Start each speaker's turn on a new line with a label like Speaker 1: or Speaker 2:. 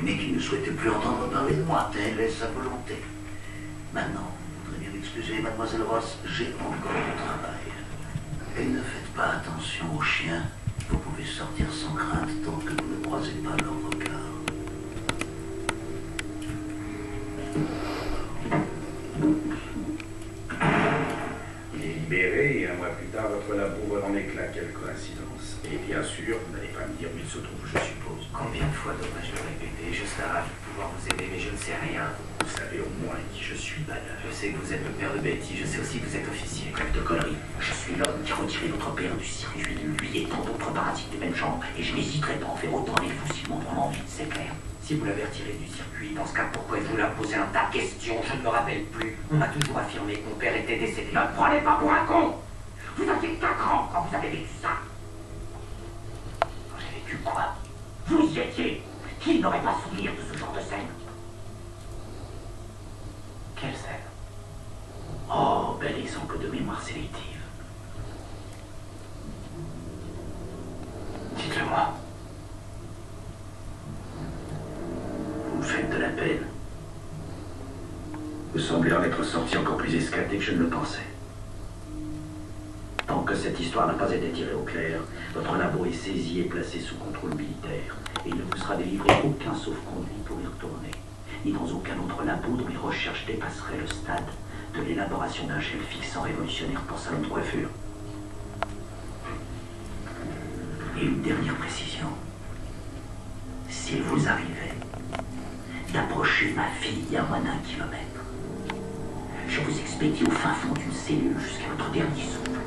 Speaker 1: exprimé qu'il ne souhaitait plus entendre parler de moi. Telle est sa volonté. Maintenant, vous voudrez bien m'excuser, mademoiselle Ross, j'ai encore du travail. Et ne faites pas attention aux chiens. Vous pouvez sortir sans crainte tant que vous ne croisez pas leur regard.
Speaker 2: Il est libéré et un mois plus tard, votre labo vole en éclats. Quelle coïncidence. Et bien sûr, vous n'allez pas me dire où il se trouve, je suppose.
Speaker 3: Combien de fois dois-je le répéter? Je serais ravi de pouvoir vous aider, mais je ne sais rien.
Speaker 2: Vous savez au moins qui je suis, madame.
Speaker 3: Je sais que vous êtes le père de Betty, je sais aussi que vous êtes officier.
Speaker 1: Trêve de conneries. Je suis l'homme qui a retiré votre père du circuit, lui et tant d'autres parasites du même genre, et je n'hésiterai pas à en faire autant avec vous si mon nom envie, c'est clair.
Speaker 3: Si vous l'avez retiré du circuit, dans ce cas, pourquoi êtes-vous là poser un tas de questions? Je ne me rappelle plus. On m'a toujours affirmé que mon père était décédé.
Speaker 1: Ne me prenez pas pour un con. Vous aviez 4 ans quand vous avez vécu ça. Quand j'ai vécu quoi? Vous y étiez. Qui n'aurait pas souvenir de ce genre de scène?
Speaker 3: Quelle scène?
Speaker 1: Oh, bel exemple de mémoire sélective.
Speaker 3: Dites-le-moi.
Speaker 1: Vous me faites de la peine. Vous semblez en être sorti encore plus esclaté que je ne le pensais. Tant que cette histoire n'a pas été tirée au clair, votre labo est saisi et placé sous contrôle militaire. Et il ne vous sera délivré aucun sauf-conduit pour y retourner, ni dans aucun autre labo dont les recherches dépasseraient le stade de l'élaboration d'un gel fixant révolutionnaire pour salon de coiffure. Et une dernière précision. S'il vous arrivait d'approcher ma fille à moins d'1 kilomètre, je vous expédie au fin fond d'une cellule jusqu'à votre dernier souffle.